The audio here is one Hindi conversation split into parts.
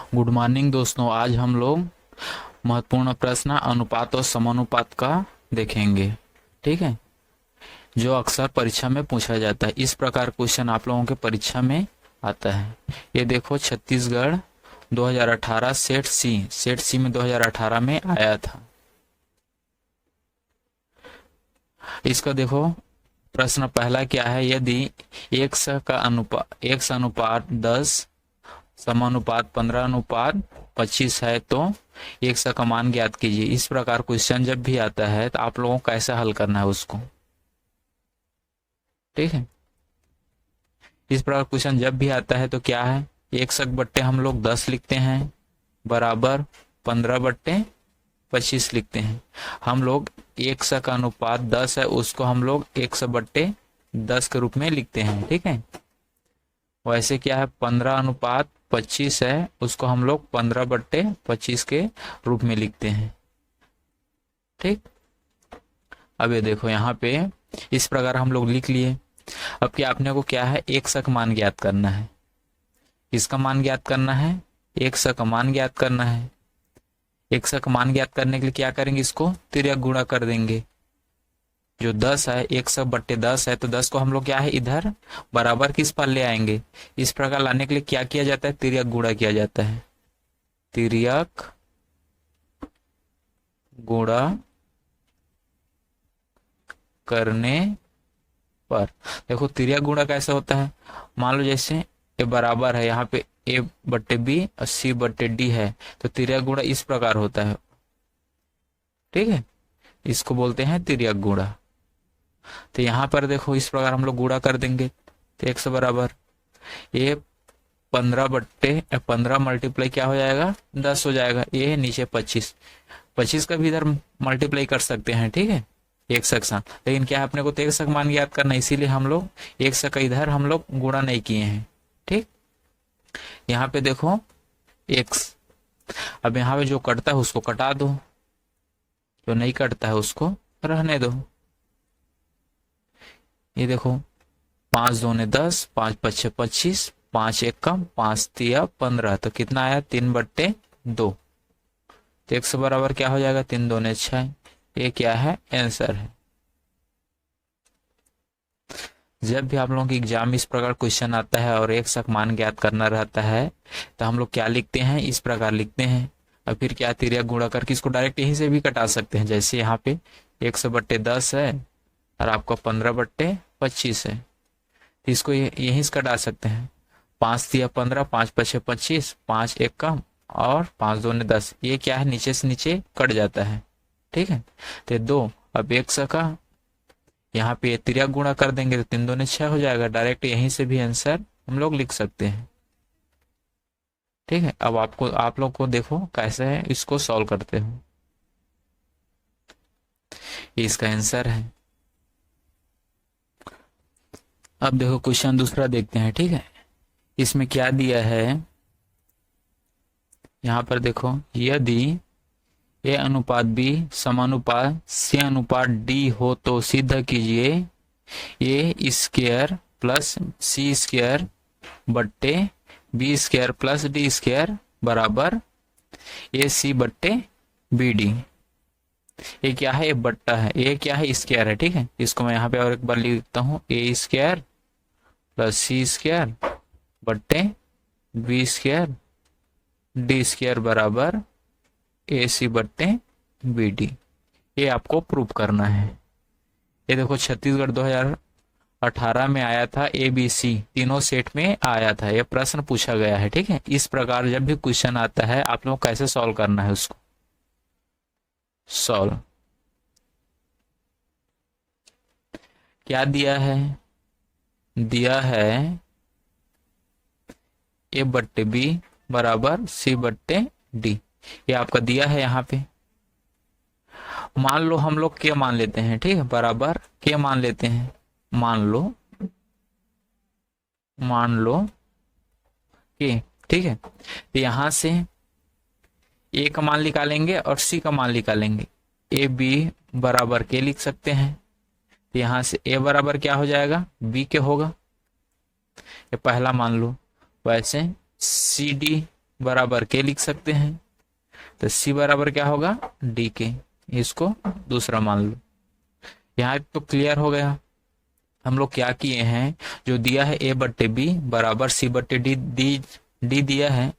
गुड मॉर्निंग दोस्तों। आज हम लोग महत्वपूर्ण प्रश्न अनुपात और समानुपात का देखेंगे। ठीक है, जो अक्सर परीक्षा में पूछा जाता है। इस प्रकार क्वेश्चन आप लोगों के परीक्षा में आता है। ये देखो, छत्तीसगढ़ 2018 सेट सी में 2018 में आया था। इसका देखो, प्रश्न पहला क्या है। यदि x का अनुपात x अनुपात 10 समानुपात 15:25 है तो x का मान ज्ञात कीजिए। इस प्रकार क्वेश्चन जब भी आता है तो आप लोगों को कैसे हल करना है उसको। ठीक है, इस प्रकार क्वेश्चन जब भी आता है तो क्या है, x बट्टे हम लोग 10 लिखते हैं बराबर 15/25 लिखते हैं। हम लोग x का अनुपात 10 है, उसको हम लोग x/10 के रूप में लिखते हैं। ठीक है, वैसे क्या है 15:25 है, उसको हम लोग 15/25 के रूप में लिखते हैं। ठीक, अब ये देखो यहाँ पे इस प्रकार हम लोग लिख लिए। अब क्या आपने को क्या है, x का मान ज्ञात करना है। किसका मान ज्ञात करना है, x का मान ज्ञात करना है। x का मान ज्ञात करने के लिए क्या करेंगे, इसको तिर्यक गुणा कर देंगे। जो 10 है, 100/10 है, तो 10 को हम लोग क्या है इधर बराबर किस पर ले आएंगे। इस प्रकार लाने के लिए क्या किया जाता है, तिर्यक गुणा किया जाता है। तिर्यक गुणा करने पर देखो, तिर्यक गुणा कैसे होता है। मान लो जैसे ए बराबर है, यहाँ पे a/b और c/d है, तो तिर्यक गुणा इस प्रकार होता है। ठीक है, इसको बोलते हैं तिर्यक गुणा। तो यहाँ पर देखो इस प्रकार हम लोग गुणा कर देंगे, तो x बराबर ये 15 मल्टीप्लाई क्या हो जाएगा, 10 हो जाएगा। ये है नीचे 25 का भी इधर मल्टीप्लाई कर सकते हैं। ठीक है, एक सक साथ, लेकिन क्या है अपने को तो एक सक मान याद करना, इसीलिए हम लोग एक सक का इधर हम लोग गुणा नहीं किए हैं। ठीक, यहाँ पे देखो x, अब यहाँ पे जो कटता है उसको कटा दो, जो नहीं कटता है उसको रहने दो। ये देखो 5 दूने 10, 5 5 25, 5 1 कम 5 3 15, तो कितना आया 3/2। तो x बराबर क्या हो जाएगा, 3 दूने 6। ये क्या है, आंसर है। जब भी आप लोगों की एग्जाम इस प्रकार क्वेश्चन आता है और एक सक मान ज्ञात करना रहता है तो हम लोग क्या लिखते हैं, इस प्रकार लिखते हैं। और फिर क्या तिर्यक गुणा करके इसको डायरेक्ट यहीं से भी कटा सकते हैं। जैसे यहाँ पे 100/10 है और आपका 15/25 है, तो इसको यहीं से कटा सकते हैं। 5 3 15, 5 5 25, 5 1 कम और 5 2 10, ये क्या है नीचे से नीचे कट जाता है। ठीक है, तो 2, अब 1 का यहाँ पे तिर्यक गुणा कर देंगे तो 3 दूने 6 हो जाएगा। डायरेक्ट यहीं से भी आंसर हम लोग लिख सकते हैं। ठीक है, अब आप लोग को देखो कैसे है इसको सॉल्व करते हो। ये इसका आंसर है। अब देखो क्वेश्चन दूसरा देखते हैं। ठीक है, इसमें क्या दिया है, यहाँ पर देखो, यदि a/b समानुपात c/d हो तो सिद्ध कीजिए a² प्लस c² बट्टे b² प्लस d² बराबर ac/bd। ये क्या है, ये बट्टा है, ये क्या है स्क्वायर है। ठीक है, इसको मैं यहाँ पे और एक बार लिखता हूँ, a² प्लस c² बट्टे b² d² बराबर ac/bd। ये आपको प्रूव करना है। ये देखो छत्तीसगढ़ 2018 में आया था, ABC तीनों सेट में आया था, ये प्रश्न पूछा गया है। ठीक है, इस प्रकार जब भी क्वेश्चन आता है आप लोग कैसे सॉल्व करना है उसको। सॉल्व क्या दिया है, दिया है a/b बराबर c/d। ये आपका दिया है। यहाँ पे मान लो हम लोग क्या मान लेते हैं, ठीक है, बराबर क्या मान लेते हैं, मान लो कि, ठीक है, तो यहां से ए का मान निकालेंगे और सी का मान निकालेंगे। ए बी बराबर के लिख सकते हैं, तो यहां से ए बराबर क्या हो जाएगा, बी के होगा, ये पहला मान लो। वैसे सी डी बराबर के लिख सकते हैं। तो सी बराबर क्या होगा, डी के। इसको दूसरा मान लो। यहाँ तो क्लियर हो गया। हम लोग क्या किए हैं, जो दिया है ए बट्टे बी बराबर सी बट्टे डी, डी दिया है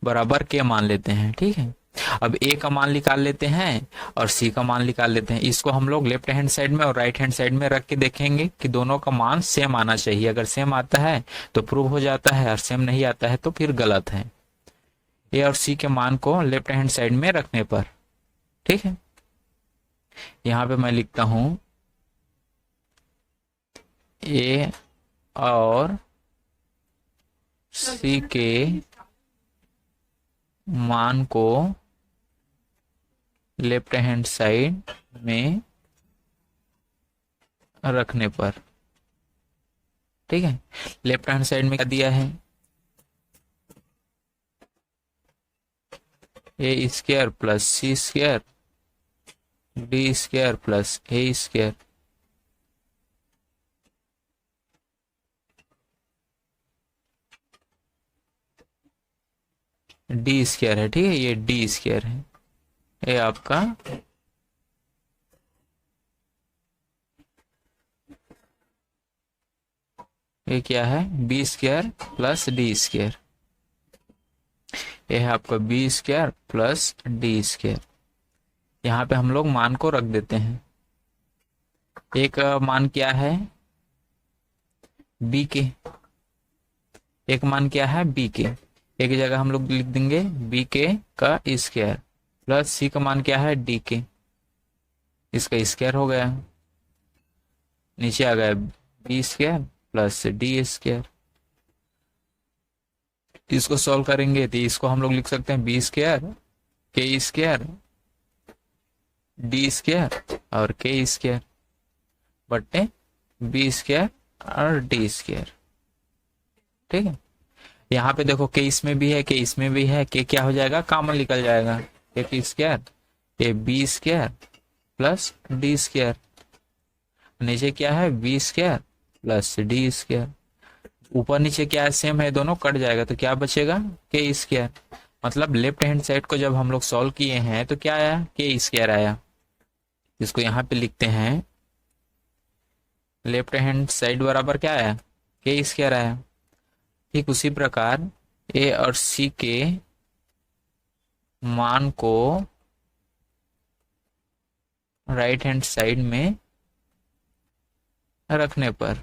बराबर के मान लेते हैं। ठीक है, अब ए का मान निकाल लेते हैं और सी का मान निकाल लेते हैं। इसको हम लोग लेफ्ट हैंड साइड में और राइट हैंड साइड में रख के देखेंगे कि दोनों का मान सेम आना चाहिए। अगर सेम आता है तो प्रूव हो जाता है, और सेम नहीं आता है तो फिर गलत है। ए और सी के मान को लेफ्ट हैंड साइड में रखने पर, ठीक है, यहां पे मैं लिखता हूं ए और सी के मान को लेफ्ट हैंड साइड में रखने पर। ठीक है, लेफ्ट हैंड साइड में क्या दिया है, ए स्क्वायर प्लस सी स्क्वायर डी स्क्वायर प्लस ए स्क्वायर। डी स्क्वायर है, ठीक है, ये डी स्क्वायर है, ये आपका ये क्या है, b square plus d square. ये है आपका b square plus d square. यहाँ पे हम लोग मान को रख देते हैं। एक मान क्या है, बी के, एक मान क्या है बी के, एक जगह हम लोग लिख देंगे बी के का स्क्वायर प्लस सी का मान क्या है डी के, इसका स्क्वायर हो गया, नीचे आ गया b square plus d square. इसको सॉल्व करेंगे तो इसको हम लोग लिख सकते हैं b square k square d square और के स्क्वायर बट्टे बी स्क्वायर और डी स्क्वायर। ठीक है, यहाँ पे देखो के इसमें भी है के इसमें भी है, के क्या हो जाएगा, कॉमन निकल जाएगा, के स्क्वायर ये b square plus d square, नीचे क्या है b square plus d square, ऊपर नीचे क्या है सेम है, दोनों कट जाएगा तो क्या बचेगा के स्क्वायर। मतलब लेफ्ट हैंड साइड को जब हम लोग सॉल्व किए हैं तो क्या आया, के स्क्वायर आया। इसको यहाँ पे लिखते हैं, लेफ्ट हैंड साइड बराबर क्या आया, के स्क्वायर आया। ठीक उसी प्रकार ए और सी के मान को राइट हैंड साइड में रखने पर,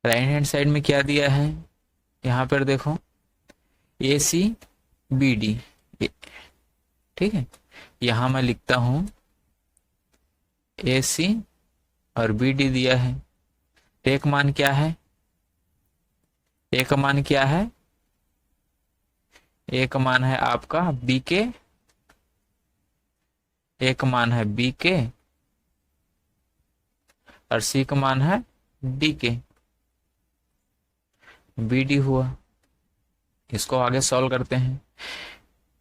राइट हैंड साइड में क्या दिया है, यहां पर देखो ए सी बी डी, ठीक है, यहां मैं लिखता हूं ए सी और बी डी दिया है। एक मान क्या है, एक मान क्या है, एक मान है आपका बी के, एक मान है बी के और सी का मान है डी के, बी डी हुआ। इसको आगे सॉल्व करते हैं,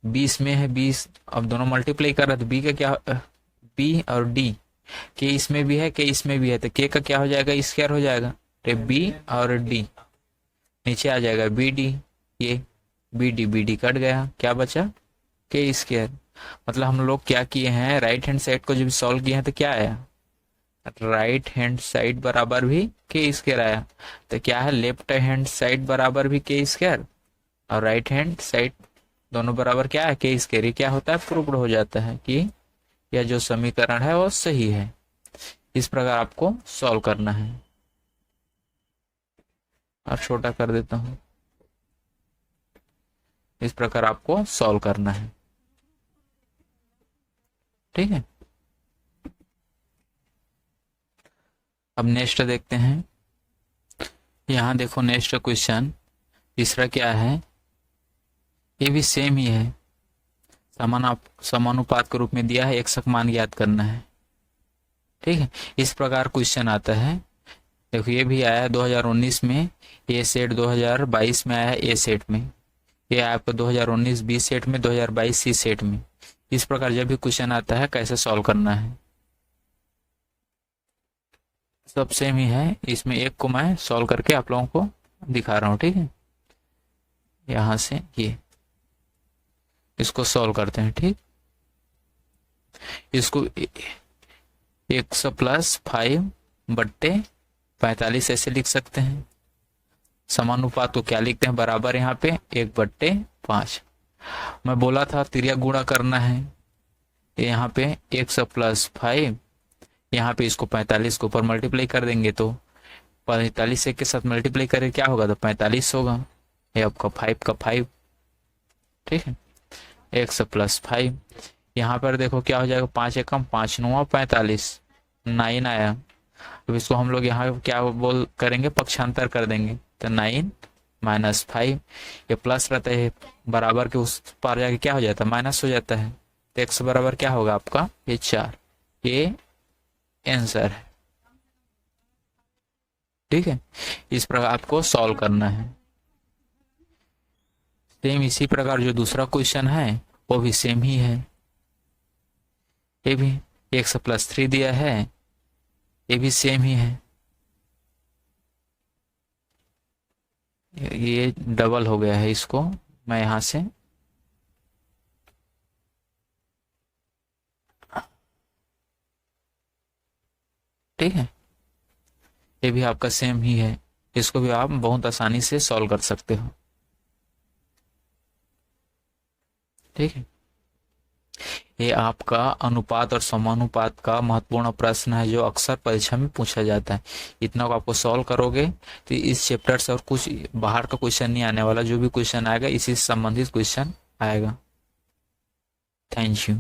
20 में है 20, अब दोनों मल्टीप्लाई कर रहे तो बी का क्या, बी और डी, के इसमें भी है के इसमें भी है तो के का क्या हो जाएगा, स्क्वायर हो जाएगा, तो बी और डी, नीचे आ जाएगा बी डी, ये बी डी कट गया, क्या बचा के स्क्वायर। मतलब हम लोग क्या किए हैं, राइट हैंड साइड को जब सॉल्व किए हैं तो क्या आया, राइट हैंड साइड बराबर भी के स्क्वायर आया। तो क्या है, लेफ्ट हैंड साइड बराबर भी के स्क्वायर और राइट हैंड साइड दोनों बराबर क्या है के स्क्वायर। ये क्या होता है, प्रूव्ड हो जाता है कि यह जो समीकरण है वो सही है। इस प्रकार आपको सॉल्व करना है। और छोटा कर देता हूं, इस प्रकार आपको सॉल्व करना है। ठीक है, अब नेक्स्ट देखते हैं। यहां देखो नेक्स्ट क्वेश्चन तीसरा क्या है, ये भी सेम ही है, समानुपात के रूप में दिया है, एक सक मान ज्ञात करना है। ठीक है, इस प्रकार क्वेश्चन आता है। देखो ये भी आया 2019 में, ए सेट 2022 में आया ए सेट में, ये आपका 2019 बी सेट में, 2022 सी सेट में। इस प्रकार जब भी क्वेश्चन आता है कैसे सॉल्व करना है, सब सेम ही है। इसमें एक को मैं सॉल्व करके आप लोगों को दिखा रहा हूँ। ठीक है, यहां से ये, इसको सॉल्व करते हैं। ठीक, इसको 100 प्लस 5/45 ऐसे लिख सकते हैं। समानुपात को क्या लिखते हैं, बराबर यहाँ पे 1/5। मैं बोला था तिर्या गुणा करना है, यहाँ पे 100 प्लस 5, यहाँ पे इसको 45 के ऊपर मल्टीप्लाई कर देंगे तो 45 के साथ मल्टीप्लाई करें क्या होगा, तो 45 होगा। ये आपका 5 का 5। ठीक है, 100 प्लस 5, यहाँ पर देखो क्या हो जाएगा, 5 एकम 5 9 45, 9 आया। अब इसको हम लोग यहाँ क्या बोल करेंगे, पक्षांतर कर देंगे, तो 9 माइनस 5, ये प्लस रहता है, बराबर के उस पार जाके क्या हो जाता है, माइनस हो जाता है। तो x बराबर क्या होगा आपका, ये 4। ये आंसर है। ठीक है, इस प्रकार आपको सॉल्व करना है। सेम इसी प्रकार जो दूसरा क्वेश्चन है वो भी सेम ही है। ये भी 100 प्लस 3 दिया है, ये भी सेम ही है। ये डबल हो गया है, इसको मैं यहां से ठीक है, ये भी आपका सेम ही है। इसको भी आप बहुत आसानी से सॉल्व कर सकते हो। ठीक है, ये आपका अनुपात और समानुपात का महत्वपूर्ण प्रश्न है जो अक्सर परीक्षा में पूछा जाता है। इतना को आपको सॉल्व करोगे तो इस चैप्टर से और कुछ बाहर का क्वेश्चन नहीं आने वाला, जो भी क्वेश्चन आएगा इसी से संबंधित क्वेश्चन आएगा। Thank you.